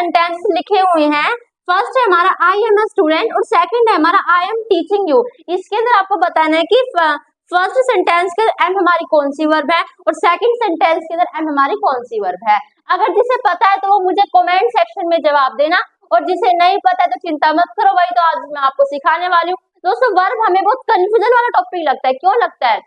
Sentence लिखे हुए हैं। फर्स्ट है हमारा आई एम अ स्टूडेंट और सेकंड है हमारा आई एम टीचिंग यू। इसके अंदर आपको बताना है कि फर्स्ट सेंटेंस के एम हमारी कौन सी वर्ब है और सेकंड सेंटेंस के अंदर एम हमारी कौन सी वर्ब है। अगर जिसे पता है तो वो मुझे कमेंट सेक्शन में जवाब देना, और जिसे नहीं पता है तो चिंता मत करो भाई, तो आज मैं आपको सिखाने वाली हूँ। दोस्तों वर्ब हमें बहुत कंफ्यूजन वाला टॉपिक लगता है। क्यों लगता है?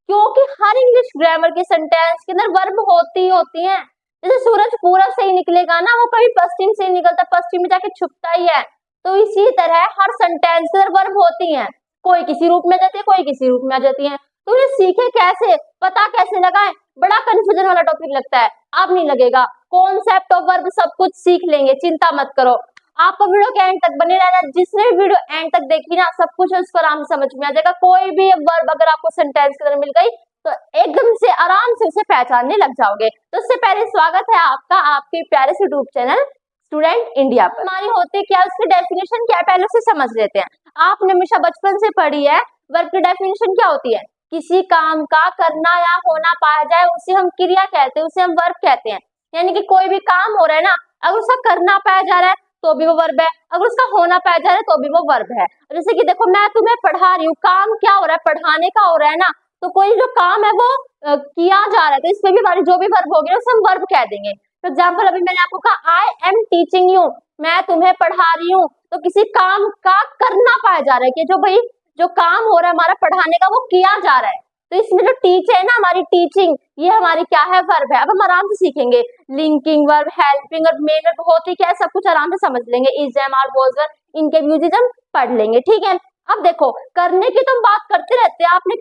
क्योंकि हर इंग्लिश ग्रामर के सेंटेंस के अंदर वर्ब होती हैं। जैसे सूरज पूरब से ही निकलेगा ना, वो कभी पश्चिम से ही निकलता, पश्चिम में जाके छुपता ही है। तो इसी तरह हर सेंटेंस के अंदर वर्ब होती हैं, कोई किसी रूप में जाती है, कोई किसी रूप में आ जाती है। तो ये सीखे कैसे, पता कैसे लगाएं? बड़ा कंफ्यूजन वाला टॉपिक लगता है। अब नहीं लगेगा, कॉन्सेप्ट ऑफ वर्ब सब कुछ सीख लेंगे, चिंता मत करो। आपको वीडियो के एंड तक बने रहना, जिसने भी वीडियो एंड तक देखी ना, सब कुछ उसको आराम से समझ में आ जाएगा। कोई भी वर्ब अगर आपको सेंटेंस के अंदर मिल गई तो एकदम से आराम से उसे पहचानने लग जाओगे। तो उससे पहले स्वागत है आपका आपके प्यारे से यूट्यूब चैनल स्टूडेंट इंडिया पर। हमारी होती क्या, उसकी डेफिनेशन क्या, पहले उसे समझ लेते हैं। आपने हमेशा बचपन से पढ़ी है, वर्ब की डेफिनेशन क्या होती है? किसी काम का करना या होना पाया जाए उसे हम क्रिया कहते हैं, उसे हम वर्ब कहते हैं। यानी कि कोई भी काम हो रहा है ना, अगर उसका करना पाया जा रहा है तो भी वो वर्ब है, अगर उसका होना पाया जा रहा है तो भी वो वर्ब है। जैसे कि देखो मैं तुम्हें पढ़ा रही हूँ, काम क्या हो रहा है? पढ़ाने का हो रहा है ना, तो कोई जो काम है वो किया जा रहा है, तो इसमें भी हमारी जो भी वर्ब होगी उसे हम वर्ब कह देंगे। फॉर एग्जाम्पल अभी मैंने आपको कहा आई एम टीचिंग यू, मैं तुम्हें पढ़ा रही हूँ, तो किसी काम का करना पाया जा रहा है कि जो भाई जो काम हो रहा है हमारा पढ़ाने का वो किया जा रहा है। तो इसमें जो टीच है ना, हमारी टीचिंग, ये हमारी क्या है? वर्ब है। अब हम आराम से सीखेंगे लिंकिंग वर्ब, हेल्पिंग और मेन वर्ब होती क्या है, सब कुछ आराम से समझ लेंगे। Is, am, are, was verb, इनके यूजेज हम पढ़ लेंगे, ठीक है। अब देखो करने की तो हम बात करते रहते हैं, आपने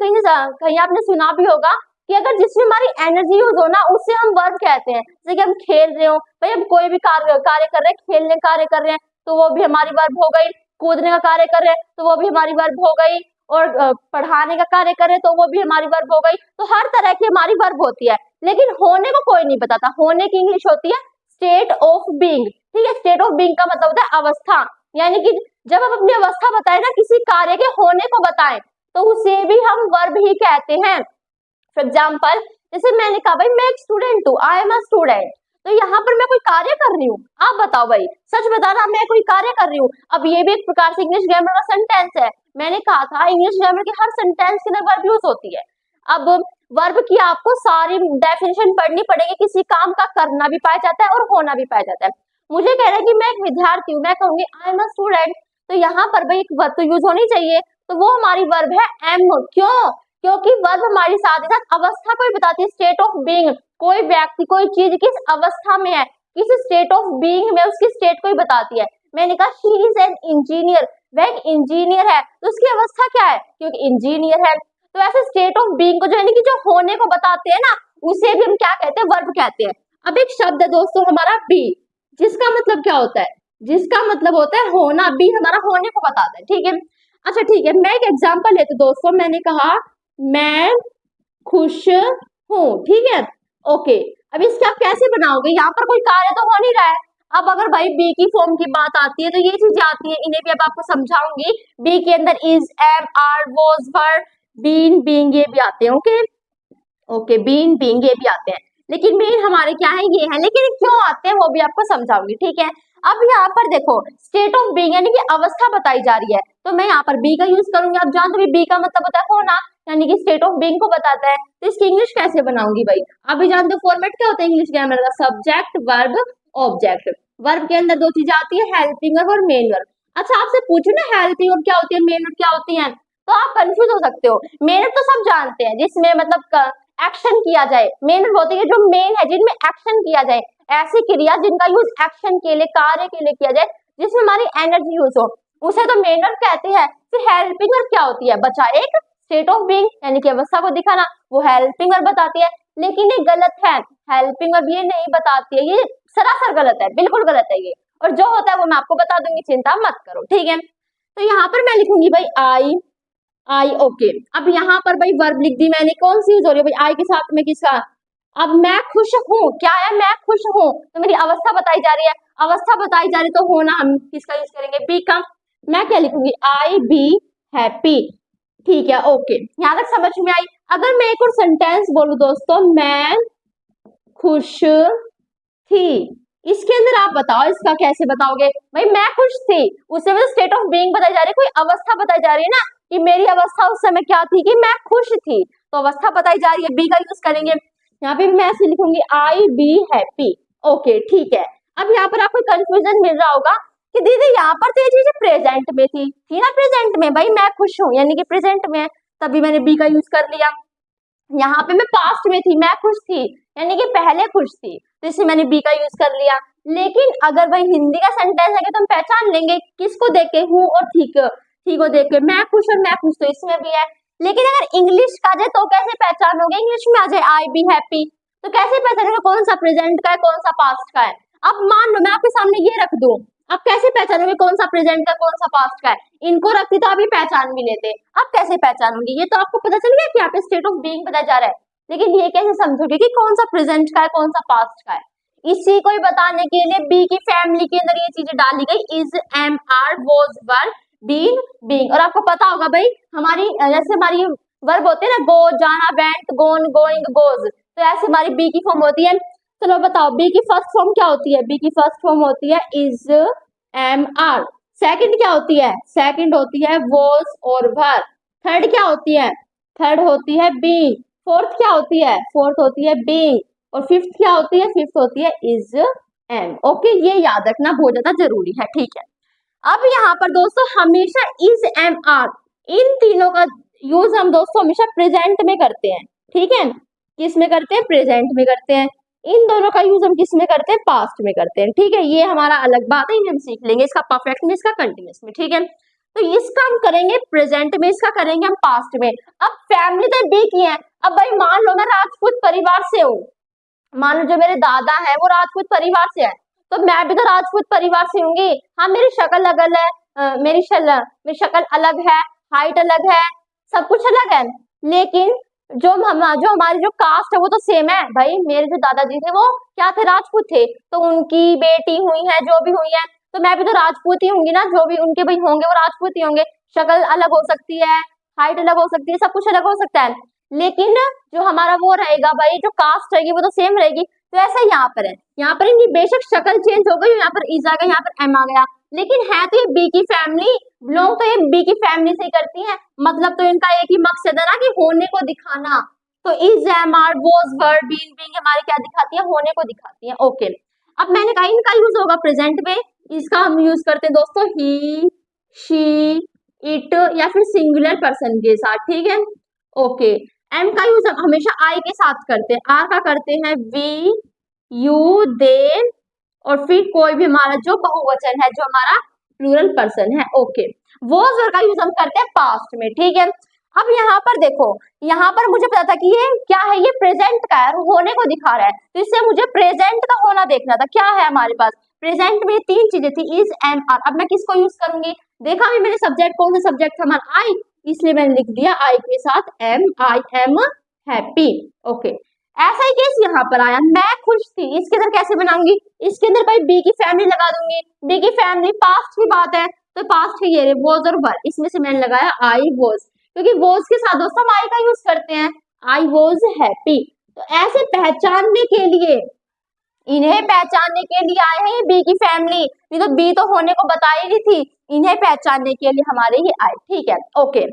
कहीं आपने सुना भी होगा कि अगर जिसमें हमारी एनर्जी यूज हो ना उसे हम वर्ब कहते हैं। जैसे कि हम खेल रहे हो, भाई हम कोई भी कार्य कर रहे हैं, खेलने कार्य कर रहे हैं तो वो भी हमारी वर्ब हो गई, कूदने का कार्य कर रहे हैं तो वो भी हमारी वर्ब हो गई, और पढ़ाने का कार्य करें तो वो भी हमारी वर्ब हो गई। तो हर तरह की हमारी वर्ब होती है, लेकिन होने को कोई नहीं बताता। होने की इंग्लिश होती है स्टेट ऑफ बीइंग, ठीक है। स्टेट ऑफ बीइंग का मतलब होता है अवस्था, यानी कि जब हम अपनी अवस्था बताएं ना, किसी कार्य के होने को बताएं, तो उसे भी हम वर्ब ही कहते हैं। फॉर एग्जाम्पल जैसे मैंने कहा भाई मैं एक स्टूडेंट हूँ, आई एम अ स्टूडेंट, तो यहाँ पर मैं कोई कार्य कर रही हूँ। आप बताओ भाई, सच बताना, मैं कोई कार्य कर रही हूँ। अब ये भी एक प्रकार से इंग्लिश ग्रामर का सेंटेंस है। मैंने कहा था इंग्लिश ग्रामर की हर सेंटेंस के अंदर वर्ब यूज होती है। अब वर्ब की आपको सारी डेफिनेशन पढ़नी पड़ेगी। किसी काम का करना भी पाया जाता है और होना भी पाया जाता है। मुझे कह रहा है कि मैं एक विद्यार्थी हूँ, मैं कहूंगी आई एम अ स्टूडेंट, तो यहाँ पर भाई एक वर्ब तो यूज होनी चाहिए, तो वो हमारी वर्ब है एम। क्यों? क्योंकि वर्ब हमारी साथ ही साथ अवस्था को भी बताती है, स्टेट ऑफ बीइंग। कोई व्यक्ति कोई चीज किस अवस्था में है, किस स्टेट ऑफ बीइंग में, उसकी स्टेट को ही बताती है। मैंने कहा ही इज एन इंजीनियर, वह एक इंजीनियर है, तो उसकी अवस्था क्या है? क्योंकि इंजीनियर है। तो ऐसे स्टेट ऑफ बीइंग को जो यानी कि जो होने को बताते हैं ना, उसे भी हम क्या कहते हैं? वर्ब कहते हैं। अब एक शब्द है दोस्तों हमारा बी, जिसका मतलब क्या होता है? जिसका मतलब होता है होना। बी हमारा होने को बताता है, ठीक है। अच्छा ठीक है, मैं एक एग्जाम्पल लेती हूँ दोस्तों। मैंने कहा मैं खुश हूँ, ठीक है, ओके। अब इसके आप कैसे बनाओगे? यहाँ पर कोई कार्य तो हो नहीं रहा है। अब अगर भाई बी की फॉर्म की बात आती है तो ये चीजें आती है, इन्हें भी अब आपको समझाऊंगी। बी के अंदर is, am, are, was, were, been, being ये भी आते हैं, ओके ओके, बीन, बीइंग ये भी आते हैं। लेकिन मेन हमारे क्या है? ये है। लेकिन क्यों आते हैं वो भी आपको समझाऊंगी, ठीक है। अब यहाँ पर देखो स्टेट ऑफ बीइंग यानी कि अवस्था बताई जा रही है, तो मैं यहाँ पर बी का यूज करूंगी। आप जानते हो बी का मतलब होता है होना, यानी कि स्टेट ऑफ बीइंग को बताता है। तो इसकी इंग्लिश कैसे बनाऊंगी भाई? अभी जानते हो फॉर्मेट क्या होता है इंग्लिश ग्रामर का? Subject, verb, object. वर्ब के अंदर दो चीजें आती है, हेल्पिंग वर्ब और मेन वर्ब। अच्छा आपसे पूछू ना हेल्पिंग वर्ब क्या होती है, मेन वर्ब क्या होती है, तो आप कंफ्यूज हो सकते हो। मेन वर्ब तो सब जानते हैं, जिसमें मतलब एक्शन किया जाए। मेन वर्ब होती है जो मेन है, जिनमें एक्शन किया जाए, ऐसी क्रिया जिनका यूज एक्शन के लिए, कार्य के लिए किया जाए, जिसमें हमारी एनर्जी यूज हो, उसे तो मेन वर्ब कहते हैं। फिर हेल्पिंग वर्ब क्या होती है बच्चा? एक स्टेट ऑफ बीइंग यानी कि अवस्था को दिखाना, वो हेल्पिंग वर्ब बताती है। लेकिन ये गलत है, हेल्पिंग वर्ब ये नहीं बताती है, ये सरासर गलत है, बिल्कुल गलत है ये। और जो होता है वो मैं आपको बता दूंगी, चिंता मत करो, ठीक है। तो यहाँ पर मैं लिखूंगी भाई आई, आई, ओके। अब यहाँ पर भाई वर्ब लिख दी मैंने, कौन सी यूज हो रही है भाई? आई के साथ में किसका? अब मैं खुश हूँ, क्या है? मैं खुश हूँ, तो मेरी अवस्था बताई जा रही है। अवस्था बताई जा रही तो होना हम किसका यूज करेंगे? बी का। मैं क्या लिखूंगी? आई बी हैप्पी, ठीक है, ओके। यहाँ तक समझ में आई। अगर मैं एक और सेंटेंस बोलूं दोस्तों, मैं खुश थी, इसके अंदर आप बताओ, इसका कैसे बताओगे? भाई मैं खुश थी, उससे मुझे स्टेट ऑफ बीइंग बताई जा रही है, कोई अवस्था बताई जा रही है ना कि मेरी अवस्था उस समय क्या थी कि मैं खुश थी, तो अवस्था बताई जा रही है, बी का यूज करेंगे। यहाँ पे मैं ऐसे लिखूंगी आई बी हैप्पी। ओके ठीक है। अब यहाँ पर आपको कंफ्यूजन मिल रहा होगा कि दीदी यहाँ पर तो ये चीज प्रेजेंट में थी ना, प्रेजेंट में, भाई मैं खुश हूँ यानी कि प्रेजेंट में है, तभी मैंने बी का यूज कर लिया। यहाँ पे मैं पास्ट में थी, मैं खुश थी यानी कि पहले खुश थी, तो इसमें मैंने बी का यूज कर लिया। लेकिन अगर भाई हिंदी का सेंटेंस है कि तुम पहचान लेंगे किसको देख के, हूँ और थी को देख के, मैं खुश और मैं खुश, तो इसमें भी है। लेकिन अगर इंग्लिश का जाए तो कैसे पहचानोगे? इंग्लिश में आ जाए आई बी हैप्पी, तो कैसे पहचानोगे कौन सा प्रेजेंट का है कौन सा पास्ट का है? अब मान लो मैं आपके सामने ये रख दूं, आप कैसे पहचानोगे कौन सा प्रेजेंट का कौन सा पास्ट का है? इनको रखती तो अभी पहचान भी लेते, अब कैसे पहचानोगे? ये तो आपको पता चल गया कि यहाँ पे स्टेट ऑफ बीइंग बताया जा रहा है, लेकिन ये कैसे समझोगे कि कौन सा प्रेजेंट का है कौन सा पास्ट का है? इसी को ही बताने के लिए बी की फैमिली के अंदर ये चीजें डाली गई, is, am, are, was, were, been, being. और आपको पता होगा भाई हमारी जैसे हमारी वर्ब होते हैं ना, गो, जाना, वेंट, गोन, गोइंग, गोज, तो ऐसे हमारी बी की फॉर्म होती है। चलो बताओ बी की फर्स्ट फॉर्म क्या होती है? बी की फर्स्ट फॉर्म होती है इज, एम, आर। सेकंड क्या होती है? सेकंड होती है वॉज और वर। थर्ड क्या होती है? थर्ड होती है बीइंग। फोर्थ क्या होती है? फोर्थ होती है बीइंग। और फिफ्थ क्या होती है? फिफ्थ होती है इज, एम। ओके, ये याद रखना बहुत ज्यादा जरूरी है, ठीक है। अब यहाँ पर दोस्तों हमेशा इज, एम, आर, इन तीनों का यूज हम दोस्तों हमेशा प्रेजेंट में करते हैं, ठीक है। किस में करते हैं? प्रेजेंट में करते हैं। इन दोनों का यूज हम किस में करते हैं? पास्ट में करते हैं, ठीक है। ये हमारा अलग बात है, इन्हें हम सीख लेंगे, इसका परफेक्ट में, इसका कंटिन्यूस में, ठीक है। तो इसका हम करेंगे प्रेजेंट में, इसका करेंगे हम पास्ट में। अब फैमिली तो बी की है। अब भाई मान लो मैं राजपूत परिवार से हूँ, मान लो जो मेरे दादा है वो राजपूत परिवार से है, तो मैं भी तो राजपूत परिवार से होंगी। हाँ मेरी शक्ल अलग है, मेरी शक्ल अलग है, हाइट अलग है, सब कुछ अलग है, लेकिन जो हमारी जो कास्ट है वो तो सेम है। भाई मेरे जो दादाजी थे वो क्या थे? राजपूत थे, तो उनकी बेटी हुई है जो भी हुई है, तो मैं भी तो राजपूत ही होंगी ना, जो भी उनके भाई होंगे वो राजपूत ही होंगे। शक्ल अलग हो सकती है, हाइट अलग हो सकती है, सब कुछ अलग हो सकता है, लेकिन जो हमारा वो रहेगा भाई, जो कास्ट रहेगी वो तो सेम रहेगी। तो ऐसा यहाँ पर है, यहाँ पर इनकी बेशक शक्ल चेंज हो गई, यहाँ पर इज आ गया, यहाँ पर एम आ गया, लेकिन है तो ये बी की फैमिली, बिलोंग तो ये बी की फैमिली से ही करती है। मतलब तो इनका एक ही मकसद है ना कि होने को दिखाना। तो is, am, are, was, were, been, being हमारी क्या दिखाती है? होने को दिखाती है। ओके, अब मैंने कहा इनका यूज होगा प्रेजेंट में, इसका हम यूज करते हैं दोस्तों ही, शी, इट या फिर सिंगुलर पर्सन के साथ, ठीक है। ओके, एम का यूज हम हमेशा आई के साथ करते हैं, आर का करते हैं वी, यू, दे, और फिर कोई भी हमारा जो बहुवचन है, जो हमारा प्लूरल पर्सन है। ओके, वॉज वर का यूज हम करते हैं पास्ट में, ठीक है। अब यहाँ पर देखो, यहाँ पर मुझे पता था कि ये क्या है, ये प्रेजेंट का है, होने को दिखा रहा है, तो इससे मुझे प्रेजेंट का होना देखना था। क्या है हमारे पास प्रेजेंट में? तीन चीजें थी, इज, एम, आर। अब मैं किसको यूज करूंगी? देखा भी मैंने सब्जेक्ट कौन सा सब्जेक्ट था हमारा? आई, इसलिए मैंने लिख दिया आई के साथ am, I am happy. Okay, ऐसा ही केस यहाँ पर आया, मैं खुश थी, इसके अंदर कैसे बनाऊंगी? इसके अंदर भाई बी की फैमिली लगा दूंगी, बी की फैमिली पास्ट की बात है, तो पास्ट की ये वॉज और वर, इसमें से मैंने लगाया आई वॉज, क्योंकि वॉज के साथ दोस्तों हम आई का यूज करते हैं, आई वॉज हैप्पी। तो ऐसे पहचानने के लिए, इन्हें पहचानने के लिए आए हैं ये बी की फैमिली, ये तो बी तो होने को बता ही रही थी, इन्हें पहचानने के लिए हमारे ये आए, ठीक है। ओके,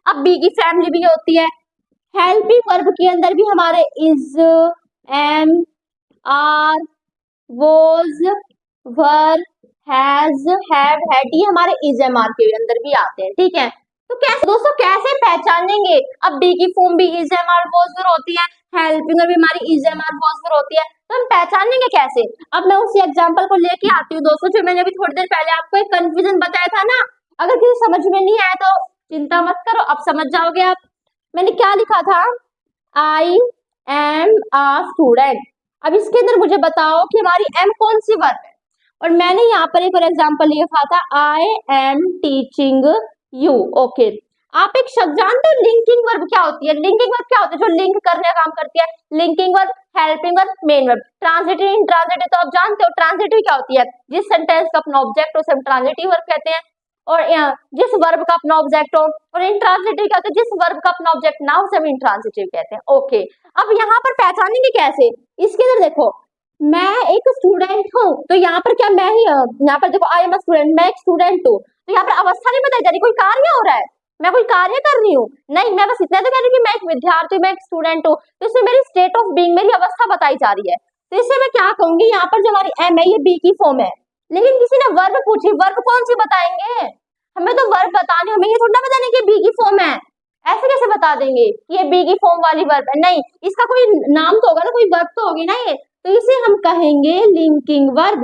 अब बी की फैमिली भी होती है, हेल्पिंग वर्ब के अंदर भी हमारे is, am, are, was, were, has, have, had, ये हमारे इज, एम, आर के अंदर भी आते हैं, ठीक है। तो कैसे दोस्तों कैसे पहचानेंगे? अब बी की फॉर्म भी इज, एम, आर, वॉज, वर होती है, हेल्पिंग भी हमारी इज, एम, आर, वॉज, वर होती है, तो हम पहचानेंगे कैसे? अब मैं उसी एग्जांपल को लेके आती हूँ दोस्तों, जो मैंने अभी थोड़ी देर पहले आपको एक कंफ्यूजन बताया था ना। अगर किसी समझ में नहीं आया तो चिंता मत करो, अब समझ जाओगे आप। मैंने क्या लिखा था? I am a student. अब इसके अंदर मुझे बताओ कि हमारी एम कौन सी वर्ब है, और मैंने यहाँ पर एक और एग्जांपल लिखा था, I am teaching you. Okay, आप एक शब्द जानते हो लिंकिंग वर्ब क्या होती है? लिंकिंग वर्ब क्या होती है? जो लिंक करने का काम करती है, linking verb, helping verb, main verb. Transitive, intransitive तो आप जानते हो, ट्रांजिटिव क्या होती है? जिस सेंटेंस का अपना ऑब्जेक्ट उसे हम ट्रांजिटिव वर्ब कहते हैं, और जिस वर्ब का अपना ऑब्जेक्ट हो। और इंट्रांजिटिव क्या होता है? जिस वर्ब का अपना ऑब्जेक्ट ना हो उसे हम इंट्रांजिटिव कहते हैं। ओके, अब यहाँ पर पहचानेंगे कैसे? इसके अंदर देखो, मैं एक स्टूडेंट हूँ, तो यहाँ पर क्या मैं ही यहाँ पर देखो आई एम स्टूडेंट, मैं एक स्टूडेंट हूँ, तो यहाँ पर अवस्था नहीं बताई जा रही, कोई कार्य हो रहा है, मैं कोई कार्य कर रही हूँ नहीं, मैं बस इतना तो कह रही हूँ कि मैं एक विद्यार्थी हूँ, मैं एक स्टूडेंट हूँ, तो इसमें मेरी स्टेट ऑफ बीइंग, मेरी अवस्था बताई जा रही है। तो इससे मैं क्या कहूंगी, यहाँ पर जो हमारी एम है ये बी की फॉर्म है, लेकिन किसी ने वर्ब पूछी, वर्ब कौन सी बताएंगे, हमें तो वर्ब बताने, हमें ये थोड़ा ना बताने की बी की फॉर्म है, ऐसे कैसे बता देंगे कि ये बी की फॉर्म वाली वर्ब है, नहीं इसका कोई नाम तो होगा ना, कोई वर्ब तो होगी ना ये, तो इसे हम कहेंगे लिंकिंग वर्ब।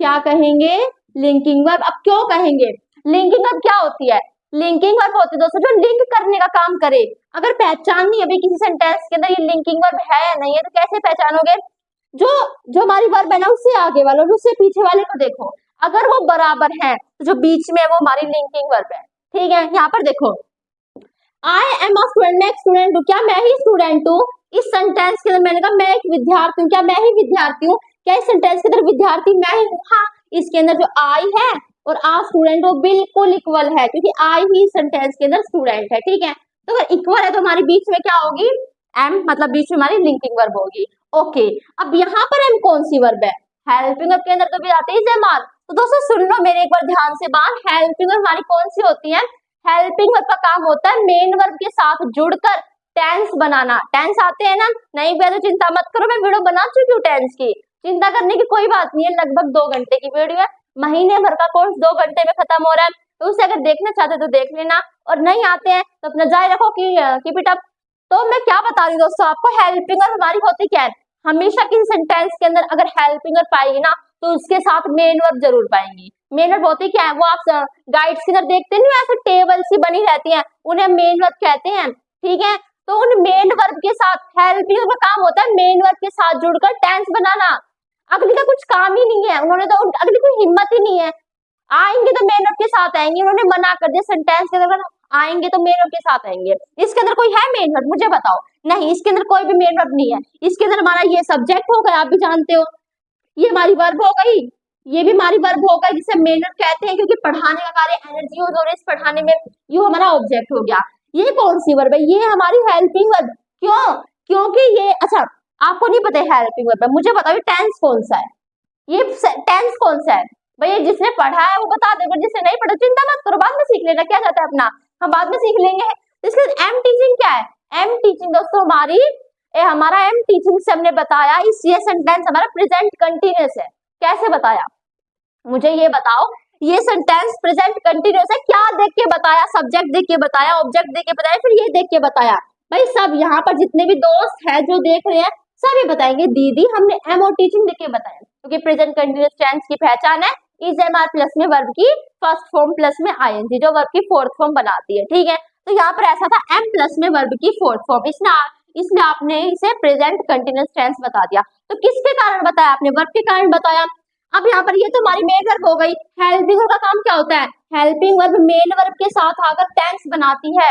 क्या कहेंगे, लिंकिंग वर्ब। अब क्यों कहेंगे, लिंकिंग वर्ब क्या होती है, लिंकिंग वर्ब होती है दोस्तों जो लिंक करने का काम करे। अगर पहचाननी है भाई किसी सेंटेंस के अंदर ये लिंकिंग वर्ब है या नहीं है, तो कैसे पहचानोगे, जो जो हमारी वर्ब है ना उससे आगे वाला और उससे पीछे वाले को देखो, अगर वो बराबर है तो जो बीच में है वो हमारी लिंकिंग वर्ब है। ठीक है, यहाँ पर देखो आई एम अ स्टूडेंट, मैं एक स्टूडेंट हूँ, क्या मैं ही स्टूडेंट हूँ, इस सेंटेंस के अंदर मैंने कहा मैं एक विद्यार्थी हूँ, क्या मैं ही विद्यार्थी हूँ, क्या इस सेंटेंस के अंदर विद्यार्थी मैं ही हूँ, हाँ इसके अंदर जो आई है और आ स्टूडेंट वो बिल्कुल इक्वल है, क्योंकि आई ही सेंटेंस के अंदर स्टूडेंट है। ठीक है, तो अगर इक्वल है तो हमारे बीच में क्या होगी, एम, मतलब बीच में हमारी लिंकिंग वर्ब होगी। ओके, अब यहाँ पर एम कौन सी वर्ब है, हेल्पिंग वर्ब के अंदर तो भी आते ही जमाल। तो दोस्तों सुन लो मेरे एक बार ध्यान से बात, हेल्पिंग वर्ब हमारी कौन सी होती है, हेल्पिंग वर्ब का काम होता है मेन वर्ब के साथ जुड़कर टेंस बनाना। टेंस आते हैं ना, नहीं भी तो चिंता मत करो, मैं वीडियो बना चुकी हूँ टेंस की, चिंता करने की कोई बात नहीं है, लगभग 2 घंटे की वीडियो है, महीने भर का कोर्स 2 घंटे में खत्म हो रहा है, तो उसे अगर देखना चाहते तो देख लेना, और नहीं आते हैं तो अपना जारी रखो कि कीप इट अप। तो मैं क्या बता रही हूँ दोस्तों आपको, हेल्पिंग वर्ब हमारी होती क्या है, हमेशा किसी सेंटेंस के अंदर अगर हेल्पिंग वर्ब पाएगी ना तो उसके साथ मेन वर्ब जरूर पाएंगी। मेन वर्ब होती क्या है, वो आप गाइड्स के अंदर देखते नहीं, ऐसे टेबल सी बनी रहती है, उन्हें मेन वर्ब कहते हैं। ठीक है, तो उन मेन वर्ब के साथ हेल्पिंग वर्ब का काम होता है मेन वर्ब के साथ जुड़कर टेंस बनाना। अगली का कुछ काम ही नहीं है, उन्होंने तो अगली कोई हिम्मत ही नहीं है, आएंगे तो मेन वर्ब के साथ आएंगे, उन्होंने मना कर दिया सेंटेंस के अंदर आएंगे तो मेन वर्ब के साथ आएंगे। इसके अंदर कोई है मेन वर्ब, मुझे बताओ, नहीं इसके अंदर कोई भी मेन वर्ब नहीं है, इसके अंदर हमारा ये सब्जेक्ट हो गया, आप भी जानते हो, ये हमारी वर्ब हो गई, ये भी हमारी वर्ब हो गई जिसे मेन वर्ब कहते हैं, क्योंकि पढ़ाने का कार्य एनर्जी यूज हो रही है इस पढ़ाने में, ये हमारा ऑब्जेक्ट हो गया। ये कौन सी वर्ब है, ये हमारी हेल्पिंग वर्ब। क्यों, क्योंकि ये, अच्छा आपको नहीं पता हेल्पिंग वर्ब है, मुझे बताओ टेंस कौन सा है, ये टेंस कौन सा है, भैया जिसने पढ़ा है वो बता दे, जिसने नहीं पढ़ा चिंता मत करो, बाद में सीख लेना, क्या जाता है अपना, हम बाद में सीख लेंगे। इसके एम टीचिंग क्या है, एम टीचिंग दोस्तों हमारी हमारा एम टीचिंग से हमने बताया, इस ये सेंटेंस हमारा प्रेजेंट कंटिन्यूअस है। कैसे बताया, मुझे ये बताओ, ये सेंटेंस प्रेजेंट कंटिन्यूअस है, क्या देख के बताया, सब्जेक्ट देख के बताया, ऑब्जेक्ट देख के बताया, फिर ये देख के बताया, भाई सब यहाँ पर जितने भी दोस्त हैं जो देख रहे हैं सभी बताएंगे दीदी हमने एम और टीचिंग देख के बताया, क्योंकि प्रेजेंट कंटिन्यूअस टेंस की पहचान है इज एम आर प्लस में वर्ब की फर्स्ट फॉर्म प्लस में आईएनजी जो वर्ब की फोर्थ फॉर्म बनाती है। ठीक है, तो यहाँ पर ऐसा था एम प्लस में वर्ब की फोर्थ फॉर्म, इसलिए आपने इसे प्रेजेंट कंटिन्यूअस टेंस बता दिया। तो किसके कारण बताया आपने, वर्ब के कारण बताया। अब यहाँ पर ये तो हमारी मेन वर्ब हो गई, हेल्पिंग वर्ब का काम क्या होता है, हेल्पिंग वर्ब मेन वर्ब के साथ आकर टेंस बनाती है।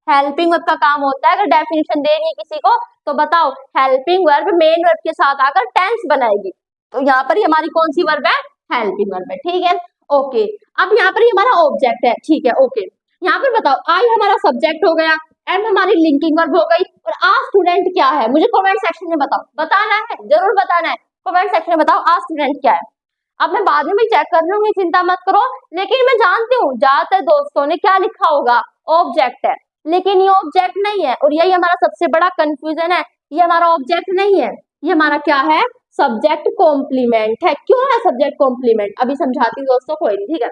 हेल्पिंग वर्ब का काम होता है, अगर डेफिनेशन देनी है किसी को तो बताओ, हेल्पिंग वर्ब मेन वर्ब के साथ आकर टेंस बनाएगी, तो यहाँ पर हमारी कौन सी वर्ब है, हेल्पिंग वर्ब है। ठीक है, ओके, अब यहाँ पर हमारा ऑब्जेक्ट है। ठीक है, ओके, यहाँ पर बताओ आई हमारा सब्जेक्ट हो गया, एम हमारी लिंकिंग वर्ब हो गई, और आ स्टूडेंट क्या है, मुझे कमेंट सेक्शन में बताओ, बताना है, जरूर बताना है, कमेंट सेक्शन में बताओ आ स्टूडेंट क्या है। अब मैं बाद में भी चेक कर लूंगी, चिंता मत करो, लेकिन मैं जानती हूँ ज्यादातर दोस्तों ने क्या लिखा होगा, ऑब्जेक्ट है, लेकिन ये ऑब्जेक्ट नहीं है, और यही हमारा सबसे बड़ा कंफ्यूजन है, ये हमारा ऑब्जेक्ट नहीं है, ये हमारा क्या है, सब्जेक्ट कॉम्प्लीमेंट है। क्यों है सब्जेक्ट कॉम्प्लीमेंट, अभी समझाती हूँ दोस्तों, कोई नहीं। ठीक है,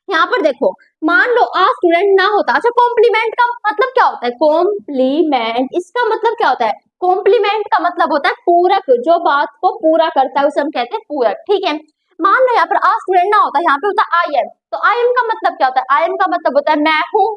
यहाँ पर देखो, मान लो आ स्टूडेंट ना होता, अच्छा कॉम्प्लीमेंट का मतलब क्या होता है, कॉम्प्लीमेंट इसका मतलब क्या होता है, कॉम्प्लीमेंट का मतलब होता है पूरक, जो बात को पूरा करता है उसे हम कहते हैं पूरक। ठीक है, मान लो यहाँ पर आ स्टूडेंट ना होता, यहाँ पे होता आई एम, तो आई एम का मतलब क्या होता है, आई एम का मतलब होता है मैं हूँ,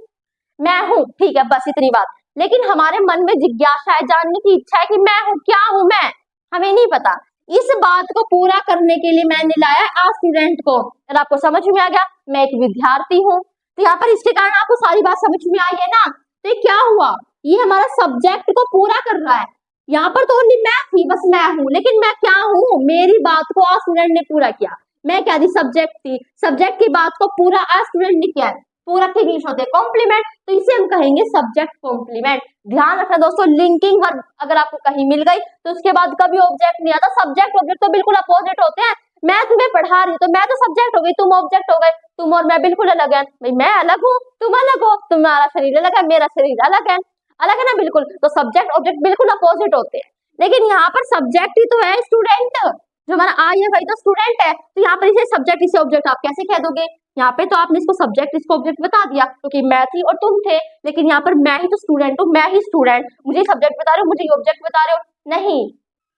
मैं हूँ। ठीक है, बस इतनी बात, लेकिन हमारे मन में जिज्ञासा है, जानने की इच्छा है कि मैं हूँ, क्या हूँ मैं, हमें नहीं पता, इस बात को पूरा करने के लिए मैंने लाया आ स्टूडेंट को, और आपको समझ में आ गया मैं एक विद्यार्थी हूँ, तो यहाँ पर इसके कारण आपको सारी बात समझ में आई है ना। तो ये क्या हुआ, ये हमारा सब्जेक्ट को पूरा कर रहा है, यहाँ पर तो ओनली मैं थी, बस मैं हूँ, लेकिन मैं क्या हूँ, मेरी बात को आ स्टूडेंट ने पूरा किया, मैं क्या थी, सब्जेक्ट थी, सब्जेक्ट की बात को पूरा आ स्टूडेंट ने किया है। पूरक के इंग्लिश होते हैं कॉम्प्लीमेंट, तो इसे हम कहेंगे सब्जेक्ट कॉम्प्लीमेंट। ध्यान रखना दोस्तों, लिंकिंग वर्ब अगर आपको कहीं मिल गई तो उसके बाद कभी ऑब्जेक्ट नहीं आता। सब्जेक्ट ऑब्जेक्ट तो बिल्कुल अपोजिट होते हैं। मैं तुम्हें पढ़ा रही हूँ तो मैं तो सब्जेक्ट हो गई, तुम ऑब्जेक्ट हो गए। तुम और मैं बिल्कुल अलग है भाई, मैं अलग हूँ, तुम अलग हो, तुम्हारा शरीर अलग है, मेरा शरीर अलग है ना बिल्कुल। तो सब्जेक्ट ऑब्जेक्ट बिल्कुल अपोजिट होते हैं। लेकिन यहाँ पर सब्जेक्ट ही तो है स्टूडेंट, जो हमारा आई है भाई तो स्टूडेंट है, तो यहाँ पर इसे सब्जेक्ट इसे ऑब्जेक्ट आप कैसे कह दोगे? यहाँ पे तो आपने इसको सब्जेक्ट इसको ऑब्जेक्ट बता दिया क्योंकि मैं थी और तुम थे, लेकिन यहाँ पर मैं ही तो स्टूडेंट हूँ, मैं ही स्टूडेंट, मुझे सब्जेक्ट बता रहे हो, मुझे ऑब्जेक्ट बता रहे हो? नहीं,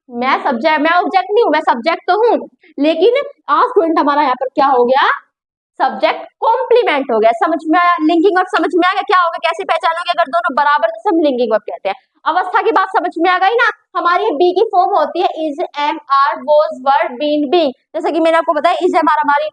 मैं ऑब्जेक्ट नहीं हूँ, मैं सब्जेक्ट तो हूँ, लेकिन आज स्टूडेंट हमारा यहाँ पर क्या हो गया? सब्जेक्ट कॉम्प्लीमेंट हो गया। समझ में आया? लिंकिंग वर्ब समझ में आ गया क्या होगा, कैसे पहचानोगे अगर दोनों बराबर, तो हम लिंकिंग वर्ब कहते हैं। अवस्था की बात समझ में आ गई ना? हमारी बी की फॉर्म होती है is, am, are, was, were, been, being. जैसे कि मैंने आपको बताया इज, एम, आर हमारी,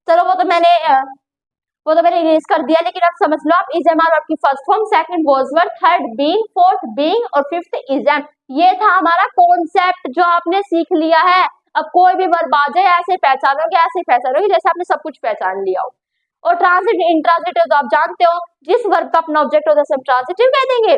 चलो वो तो मैंने इरेज कर दिया, लेकिन आप समझ लो, आप इज, एम, आर आपकी first form, second was, were, third being, fourth being और फिफ्थ इज, एम। ये था हमारा कॉन्सेप्ट जो आपने सीख लिया है। अब कोई भी वर्ब आ जाए ऐसे पहचानोगे जैसे आपने सब कुछ पहचान लिया हो। और ट्रांसिटिव इंट्रांसिटिव तो आप जानते हो, जिस वर्ब का अपना ऑब्जेक्ट होता है उसे हम ट्रांसिटिव कह देंगे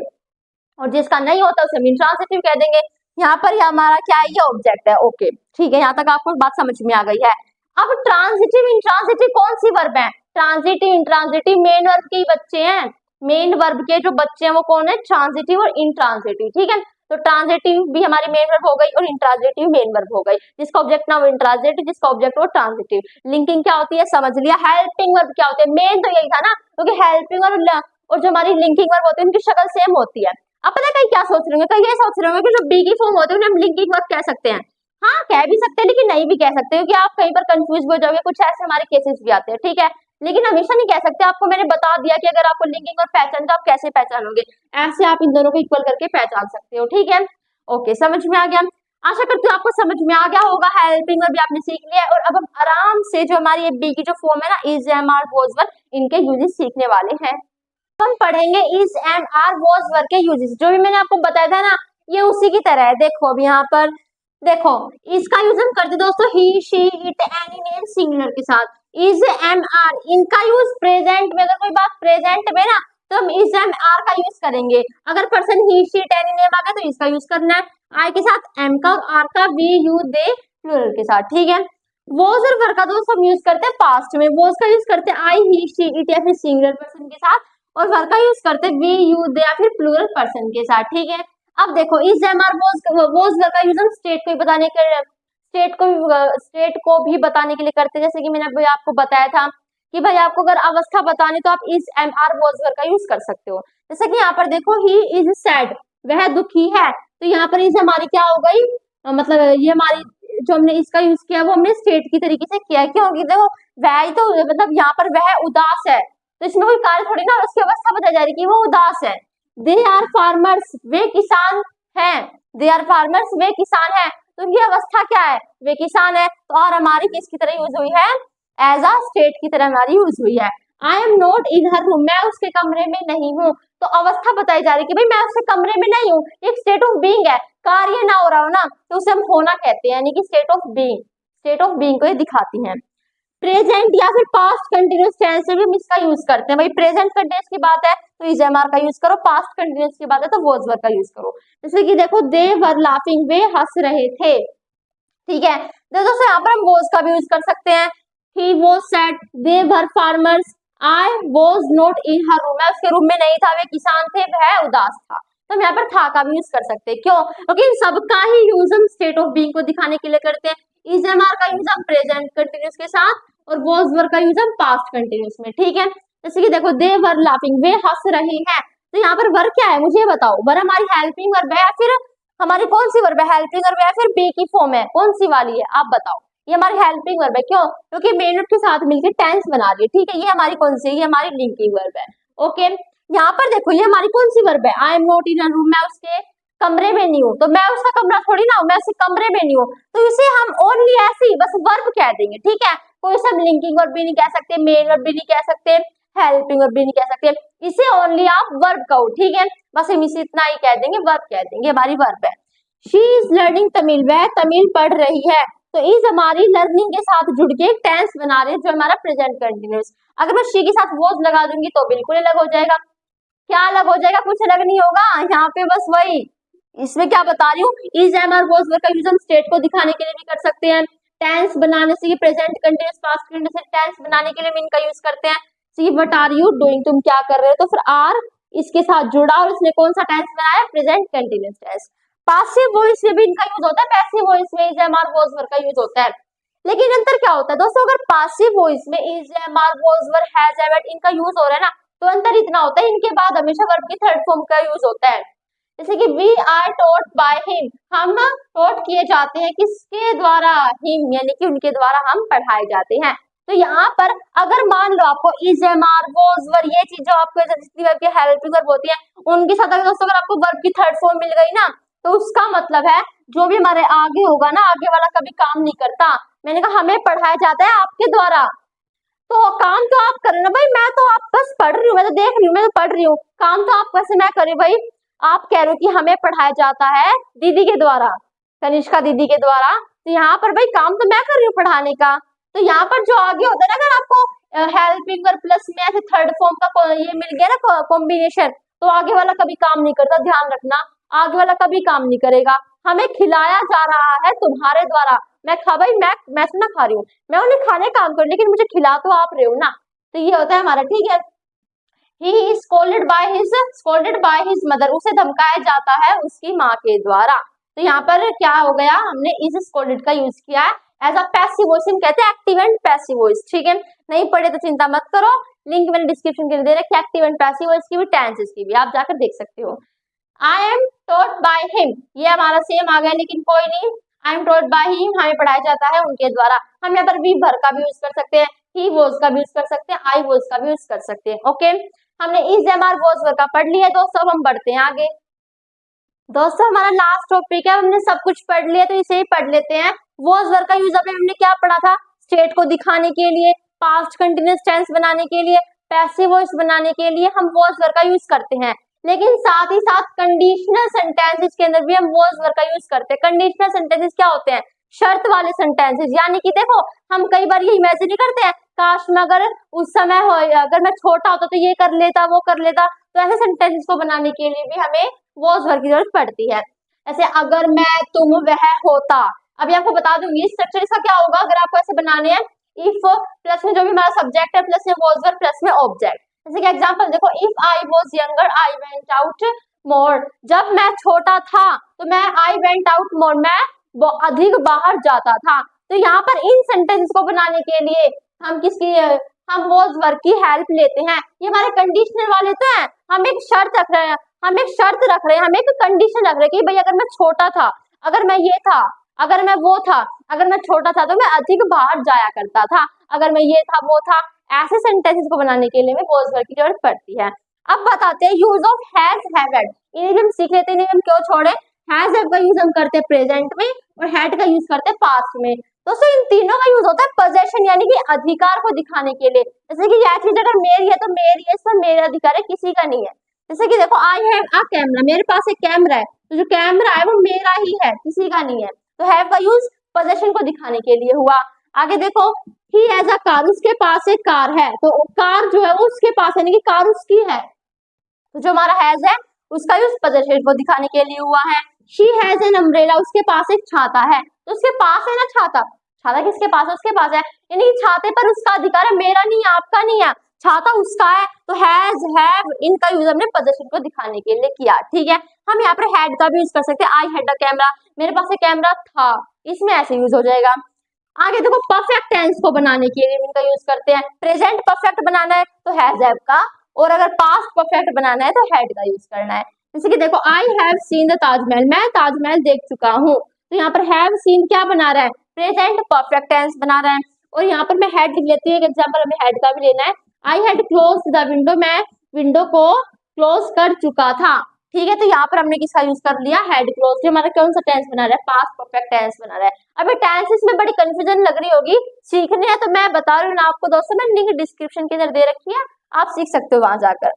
और जिसका नहीं होता उसे हम इंट्रांसिटिव कह देंगे। यहाँ पर हमारा क्या है? ये ऑब्जेक्ट है। ओके ठीक है, यहाँ तक आपको बात समझ में आ गई है। अब ट्रांसिटिव इंट्रांसिटिव कौन सी वर्ब है? ट्रांसिटिव इंट्रांसिटिव मेन वर्ब के बच्चे हैं। मेन वर्ब के जो बच्चे हैं वो कौन है? ट्रांसिटिव और इंट्रांसिटिव। ठीक है, तो ट्रांसिटिव भी हमारी मेन वर्ब हो गई और इंट्रांसिटिव मेन वर्ब हो गई। जिसका ऑब्जेक्ट ना वो इंट्रांसिटिव, जिसका ऑब्जेक्ट वो ट्रांसिटिव। लिंकिंग क्या होती है समझ लिया। हेल्पिंग वर्ब क्या होती है? मेन तो यही था ना, क्योंकि हेल्पिंग और जो हमारी लिंकिंग वर्ब होती है उनकी शक्ल सेम होती है। अब पता है कहीं क्या सोच रहे होंगे? कहीं ये सोच रहे होंगे कि जो बी की फॉर्म होती है उन्हें हम लिंकिंग वर्ब कह सकते हैं। हाँ कह भी सकते हैं, लेकिन नहीं भी कह सकते, क्योंकि आप कहीं पर कंफ्यूज हो जाओगे। कुछ ऐसे हमारे केसेस भी आते हैं, ठीक है, लेकिन हमेशा नहीं कह सकते। आपको मैंने बता दिया कि अगर आपको लिंकिंग और पहचान, तो आप कैसे पहचानोगे? ऐसे आप इन दोनों को इक्वल करके पहचान सकते हो। ठीक है, ओके, समझ में आ गया? आशा करती हूँ आपको समझ में आ गया होगा। हेल्पिंग वर्ब भी आपने सीख लिया है, और अब हम आराम से जो हमारी बी की जो फॉर्म है ना, इज, एम, आर, वॉज, वर, इनके यूजेस सीखने वाले हैं। हम पढ़ेंगे इज, एम, आर, वॉज, वर के यूजेस। जो भी मैंने आपको बताया था ना, ये उसी की तरह है। देखो अब यहाँ पर देखो, इसका यूज हम करते दोस्तों he, she, it, any, name singular के साथ। इज, एम, आर इनका यूज प्रेजेंट में, अगर कोई बात प्रेजेंट में ना, तो हम इज, एम, आर का यूज करेंगे। अगर person he, she, it, any, name आ गया तो इसका यूज करना है। आई के साथ एम का, आर का, वी, यू, दे प्लूरल के साथ। ठीक है, वॉज और वर का दोस्त हम यूज करते हैं पास्ट में। वॉज का यूज करते हैं आई, ही, शी, इट या फिर सिंगुलर पर्सन के साथ, और वर का यूज करते हैं वी, यू, दे या फिर प्लूरल पर्सन के साथ। ठीक है, अब देखो is, am, are, was were का यूज हम स्टेट को बताने के स्टेट को भी बताने के लिए करते हैं। जैसे कि मैंने अभी आपको बताया था कि भाई आपको अगर अवस्था बतानी तो आप is, am, are, was were का यूज कर सकते हो। जैसे कि यहाँ पर देखो ही इज सैड, वह दुखी है, तो यहाँ पर इज हमारी क्या हो गई? मतलब ये हमारी जो हमने इसका यूज किया वो हमने स्टेट की तरीके से किया है। क्योंकि देखो वह ही तो, मतलब यहाँ पर वह उदास है, तो इसमें कोई कार्य थोड़ी ना, उसकी अवस्था बताई जा रही है कि वो उदास है। दे आर फार्मर्स, वे किसान हैं। दे आर फार्मर्स, वे किसान हैं, तो उनकी अवस्था क्या है? वे किसान है। तो और हमारी किसकी तरह यूज हुई है? एज अ स्टेट की तरह हमारी यूज हुई है। I am not in her room, मैं उसके कमरे में नहीं हूँ, तो अवस्था बताई जा रही है कि भाई मैं उसके कमरे में नहीं हूँ। एक स्टेट ऑफ बीइंग है, कार्य ना हो रहा हो ना, तो उसे हम होना कहते हैं, यानी कि state of being. State of being को ये दिखाती है। प्रेजेंट या फिर पास्ट कंटिन्यूअस टेंस से भी हम इसका यूज करते हैं। भाई प्रेजेंट कंटिन्यूअस की बात है तो इज, एम, आर का यूज करो, पास्ट कंटिन्यूअस की बात है तो वॉज वर का यूज करो। जैसे कि देखो दे वर लाफिंग, वे हंस रहे थे। ठीक है, तो दोस्तों यहाँ पर हम वॉज का भी यूज कर सकते हैं। He was sad, they were farmers, I was not in her room, मैं उसके रूम में नहीं था, वे किसान थे, वह उदास था। तो हम यहाँ पर था का भी यूज कर सकते हैं। क्यों? क्योंकि सबका ही यूज हम स्टेट ऑफ बीइंग को दिखाने के लिए करते हैं। इज, एम, आर का यूज हम प्रेजेंट कंटिन्यूअस के साथ, और वॉज वर का यूज हम पास्ट कंटिन्यूअस में। ठीक है, जैसे कि देखो दे वर लाफिंग, वे हंस रही हैं, तो यहाँ पर वर क्या है मुझे बताओ? वर हमारी हेल्पिंग वर्ब है या फिर हमारी कौन सी वर्ब है? हेल्पिंग वर्ब है या फिर बी की फॉर्म है? कौन सी वाली है आप बताओ? ये हमारी हेल्पिंग वर्ब है। क्यों? क्योंकि मेन वर्ब के साथ मिलकर टेंस बना रही है। ठीक है, ये हमारी कौन सी है? ये हमारी लिंकिंग वर्ब है। ओके, यहाँ पर देखो ये हमारी कौन सी वर्ब है? I am not in a room, मैं उसके कमरे में नहीं हूँ, तो मैं उसका कमरा थोड़ी ना हूँ, मैं उसके कमरे में नहीं हूँ, तो इसे हम ओनली ऐसे ही बस वर्ब कह देंगे। ठीक है, कोई सब लिंकिंग वर्ब भी नहीं कह सकते, मेन वर्ब भी नहीं कह सकते, हेल्पिंग वर्ब भी नहीं कह सकते, इसे ओनली आप वर्ब कहो। ठीक है, बस हम इसे इतना ही कह देंगे, वर्ब कह देंगे, हमारी वर्ब है। शी इज लर्निंग तमिल, वह तमिल पढ़ रही है, तो इज हमारी लर्निंग के साथ जुड़ के एक टेंस बना रही है जो हमारा प्रेजेंट कंटिन्यूस। अगर मैं शी के साथ वॉज लगा दूंगी तो बिल्कुल अलग हो जाएगा। क्या अलग हो जाएगा? कुछ अलग नहीं होगा यहाँ पे, बस वही। इसमें क्या बता रही हूँ, is am are was verb का यूज हम स्टेट को दिखाने के लिए भी कर सकते हैं। टेंस बनाने से, प्रेजेंट कंटिन्यूस पास्ट कंटिन्यूस से टेंस बनाने के लिए भी इनका यूज करते हैं। See what are you doing, तुम क्या कर रहे हो, तो फिर आर इसके साथ जुड़ा और इसने कौन सा टेंस बनाया? Present continuous tense. Passive voice में भी इनका यूज होता है, पैसिव वॉइस में is am are was verb का यूज होता है। लेकिन अंतर क्या होता है दोस्तों, अगर पासिव वॉइस में is am are was verb has have had इनका यूज हो रहा है ना, तो अंतर इतना होता है इनके बाद हमेशा वर्ब की थर्ड फॉर्म का यूज होता है। जैसे कि we are taught by him, हम टॉट किए जाते हैं किसके द्वारा? हिम, यानी कि उनके द्वारा हम पढ़ाए जाते हैं। तो यहाँ पर अगर मान लो आपको is am are was verb ये चीज जो आपको जितनी वर्ब की हेल्पिंग वर्ब होती है उनके साथ अगर दोस्तों अगर आपको वर्ब की थर्ड फॉर्म मिल गई ना, तो उसका मतलब है जो भी हमारे आगे होगा ना, आगे वाला कभी काम नहीं करता। मैंने कहा हमें पढ़ाया जाता है आपके द्वारा, तो काम तो आप कर रहे हो भाई, मैं तो आप बस पढ़ रही हूँ, मैं तो देख रही हूँ, मैं तो पढ़ रही हूँ, काम तो आप कैसे मैं करी भाई। आप कह रहे हो कि हमें पढ़ाया जाता है दीदी के द्वारा, कनिष्का दीदी के द्वारा, तो यहाँ पर भाई काम तो मैं कर रही हूँ पढ़ाने का। तो यहाँ पर जो आगे होता है ना, अगर आपको हेल्पिंग वर्ब प्लस में ऐसे थर्ड फॉर्म का ये मिल गया ना कॉम्बिनेशन, तो आगे वाला कभी काम नहीं करता, ध्यान रखना, आगे वाला कभी काम नहीं करेगा। हमें खिलाया जा रहा है तुम्हारे द्वारा, मैं खा भाई मैं तो ना खा रही हूँ, मैं उन्हें खाने काम करूँ लेकिन मुझे खिला तो आप रहे हो ना, तो ये होता है हमारा, ठीक है। He is scolded by his mother, उसे धमकाया जाता है उसकी माँ के द्वारा। तो यहाँ पर क्या हो गया, हमने is scolded का यूज किया है एज अ पैसिव वॉइस, हम कहते हैं एक्टिव एंड पैसिव वॉइस, ठीक है। नहीं पढ़े तो चिंता मत करो, लिंक मैंने डिस्क्रिप्शन के लिए दे रखा है एक्टिव एंड पैसिव वॉइस की भी, टेंसेस की भी, आप जाकर देख सकते हो। I am taught by him, ये हमारा सेम आ गया लेकिन कोई नहीं, I am taught by him हमें पढ़ाया जाता है उनके द्वारा। हम यहाँ पर वी भर का भी यूज कर सकते हैं, ही वॉज का भी यूज कर सकते हैं, आई वॉज का भी यूज कर सकते हैं। ओके, हमने is am are was verb का पढ़ लिया दोस्तों, अब हम बढ़ते हैं आगे। दोस्तों हमारा लास्ट टॉपिक है, हमने सब कुछ पढ़ लिया तो इसे ही पढ़ लेते हैं। वॉज वर्ब का यूज हमने क्या पढ़ा था? स्टेट को दिखाने के लिए, पास्ट कंटिन्यूअस टेंस बनाने के लिए, पैसिव वॉइस बनाने के लिए हम वॉज वर्ब का यूज करते हैं। लेकिन साथ ही साथ कंडीशनल सेंटेंसेस के अंदर भी हम वॉज वर्ब का यूज करते हैं। कंडीशनल सेंटेंसेस क्या होते हैं? शर्त वाले सेंटेंसेस, यानी कि देखो हम कई बार ये इमेजिन नहीं करते हैं, काश मैं अगर उस समय हो, अगर मैं छोटा होता तो ये कर लेता वो कर लेता, तो ऐसे सेंटेंसेस को बनाने के लिए भी हमें वॉज वर्ब की जरूरत पड़ती है। ऐसे अगर मैं तुम वह होता, अभी आपको बता दूंगी स्ट्रक्चर इसका क्या होगा अगर आपको ऐसे बनाने हैं। इफ प्लस में जो भी हमारा सब्जेक्ट है, प्लस में वॉज वर्ब, प्लस में ऑब्जेक्ट। जैसे कि एग्जांपल देखो, if I was younger I went out more, जब मैं छोटा था तो मैं आई वेंट आउट मोर, मैं अधिक बाहर जाता था। तो यहाँ पर इन सेंटेंस को बनाने के लिए हम किसकी हम वॉज वर्ब की हेल्प लेते हैं। ये हमारे कंडीशनल वाले तो हैं, हम एक शर्त रख रहे हैं, हम एक शर्त रख रहे हैं, हम एक कंडीशन रख रहे हैं कि भाई अगर मैं छोटा था, अगर मैं ये था, अगर मैं वो था, अगर मैं छोटा था तो मैं अधिक बाहर जाया करता था, अगर मैं ये था वो था। ऐसे सेंटेंसेस को बनाने के लिए हमें वॉज वर्ब की जरूरत पड़ती है। अब बताते हैं use of has have had, इन्हें हम सीख लेते हैं, हम क्यों छोड़े। हैज हैव का यूज हम करते हैं प्रेजेंट में और हैड का यूज करते हैं पास्ट में। दोस्तों इन तीनों का यूज होता है पोजेशन, यानी कि अधिकार को दिखाने के लिए। जैसे कि यह चीज अगर मेरी है तो मेरी है, इसमें मेरा अधिकार है, किसी का नहीं है। जैसे कि देखो आई हैव अ कैमरा, मेरे पास एक कैमरा है, तो जो कैमरा है वो मेरा ही है, किसी का नहीं है। तो हैव का यूज पोजेशन को दिखाने के लिए हुआ। आगे देखो, ही हैज अ कार, उसके पास एक कार है, तो कार जो है वो उसके पास है, यानी कि कार उसकी है। तो जो हमारा हैज है उसका यूज पोजेशन को दिखाने के लिए हुआ है। शी हैज एन अम्ब्रेला, उसके पास एक छाता है, तो उसके पास है ना छाता, छाता किसके पास है? उसके पास है, यानी छाते पर उसका अधिकार है, मेरा नहीं है, आपका नहीं है, छाता उसका है। तो हैज हैव इनका यूज हमने पोजेशन को दिखाने के लिए किया, ठीक है। हम यहाँ पर हैड का भी यूज कर सकते हैं, आई हैड अ कैमरा, मेरे पास एक कैमरा था, इसमें ऐसे यूज हो जाएगा। आगे देखो परफेक्ट टेंस को बनाने के लिए इनका यूज करते हैं। प्रेजेंट परफेक्ट बनाना है तो हैज हैव का, और अगर पास्ट परफेक्ट बनाना है तो हैड का यूज करना है। जैसे कि देखो I have seen the Taj Mahal, मैं ताजमहल देख चुका हूँ, तो यहाँ पर हैव सीन क्या बना रहा है? प्रेजेंट परफेक्ट टेंस बना रहा है। और यहाँ पर मैं हैड लिख लेती हूँ, एक एग्जाम्पल हमें हैड का भी लेना है। I had close the window, मैं विंडो को क्लोज कर चुका था, ठीक है। तो यहाँ पर हमने किसका यूज कर लिया? हैड क्लोज, जो हमारा कौन सा टेंस बना रहा है? पास्ट परफेक्ट टेंस बना रहा है। अभी टेंसेस में बड़ी कंफ्यूजन लग रही होगी, सीखने हैं तो मैं बता रही हूँ ना आपको दोस्तों, मैं लिंक डिस्क्रिप्शन के अंदर दे रखी है, आप सीख सकते हो वहां जाकर।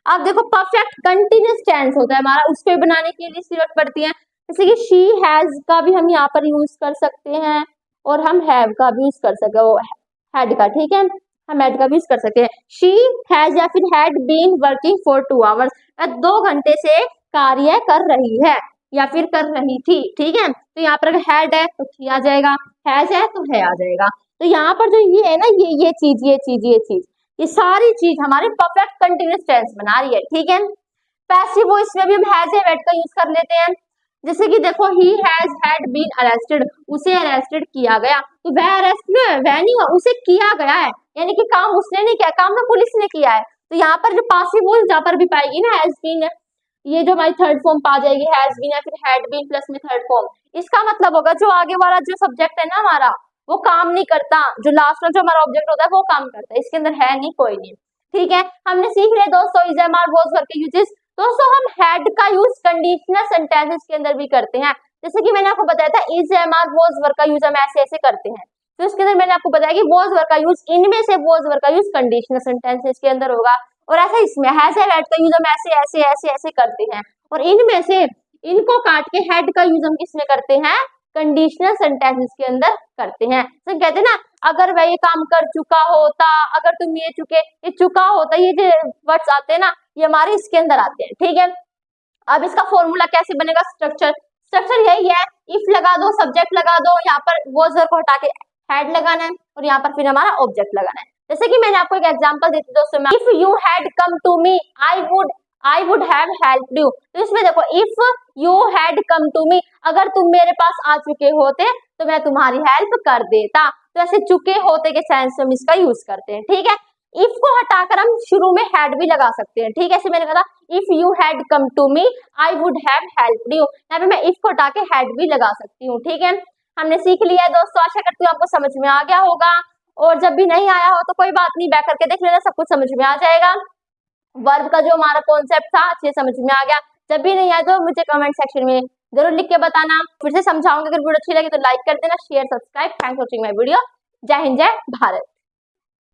अब देखो परफेक्ट कंटिन्यूअस टेंस होता है हमारा, उसको बनाने के लिए जरूरत पड़ती है। जैसे कि शी हैज का भी हम यहाँ पर यूज कर सकते हैं, और हम हैव का भी यूज कर सकते हो, हैड का, ठीक है, हम हैड का भी यूज कर सकते हैं। शी हैज या फिर had been working for 2 hours, 2 घंटे से कार्य कर रही है या फिर कर रही थी, ठीक है। तो यहाँ पर अगर हैड है तो थी आ जाएगा, हैज है तो है आ जाएगा। तो यहाँ पर जो ये है ना, ये चीज ये सारी चीज हमारे परफेक्ट कंटिन्यूअस टेंस बना रही है, ठीक है। पैसिव वॉइस में भी हम हैज या हैड का यूज कर लेते हैं। जैसे कि देखो, he has had been arrested, उसे अरेस्टेड किया गया, तो वह अरेस्ट वह नहीं हुआ, उसे किया गया है, यानी कि काम उसने नहीं किया, काम तो पुलिस ने किया है। तो यहाँ पर जो पासिव वॉइस जहाँ पर भी पाएगी ना हैज बीन, ये जो हमारी थर्ड फॉर्म पा जाएगी हैज बीन या फिर हैड बीन प्लस में थर्ड फॉर्म, इसका मतलब होगा जो आगे वाला जो सब्जेक्ट है ना हमारा, वो काम नहीं करता, जो लास्ट में जो हमारा ऑब्जेक्ट होता है वो काम करता है, इसके अंदर है नहीं, कोई नहीं, ठीक है। हमने सीख लिया दोस्तों इज एम आर वॉज वर्ग के यूजेस। दोस्तों हम हैड का यूज कंडीशनल सेंटेंसेस के अंदर भी करते हैं, जैसे कि मैंने आपको बताया था इज एम आर वॉज वर्ग का यूज हम ऐसे ऐसे करते हैं। तो इसके अंदर मैंने आपको बताया कि वॉज वर्ग का यूज, इनमें से वॉज वर्ग का यूज कंडीशनल सेंटेंसेस के अंदर होगा, और ऐसा इसमें हैज हैड का यूज हम ऐसे ऐसे ऐसे ऐसे करते हैं, और इनमें से इनको काट के हेड का यूज हम किसमें करते हैं, कंडीशनल सेंटेंसेस के अंदर करते हैं। तो कहते हैं ना, अगर वह ये काम कर चुका होता, अगर तुम ये चुका होता, ये जो वर्ड्स आते हैं ना, ये हमारे इसके अंदर आते हैं, ठीक है। अब इसका फॉर्मूला कैसे बनेगा, स्ट्रक्चर यही है, इफ लगा दो, सब्जेक्ट लगा दो, यहाँ पर वो वर्ड को हटा के हैड लगाना है, और यहाँ पर फिर हमारा ऑब्जेक्ट लगाना है। जैसे कि मैंने आपको एक एग्जांपल देती दोस्तों, if you had come to me I would have helped you. तो इसमें देखो, if you had come to me, अगर तुम मेरे पास आ चुके होते तो मैं तुम्हारी हेल्प कर देता। तो ऐसे चुके होते के सेंस में हम इसका यूज करते हैं, ठीक है। इफ को हटाकर हम शुरू में हैड भी लगा सकते हैं, ठीक है। ऐसे मैंने कहा if you had come to me I would have helped you, यहाँ पे मैं इफ को हटा के हैड भी लगा सकती हूँ, ठीक है। हमने सीख लिया है दोस्तों, आशा करती हूँ आपको समझ में आ गया होगा, और जब भी नहीं आया हो तो कोई बात नहीं, बैक करके देख लेना, सब कुछ समझ में आ जाएगा। वर्ब का जो हमारा कॉन्सेप्ट था अच्छे समझ में आ गया। जब भी नहीं आया तो मुझे कमेंट सेक्शन में जरूर लिख के बताना, फिर से समझाऊंगी। अगर वीडियो अच्छी लगी तो लाइक कर देना, share, subscribe. Thanks for watching my video. जय हिंद, जय भारत।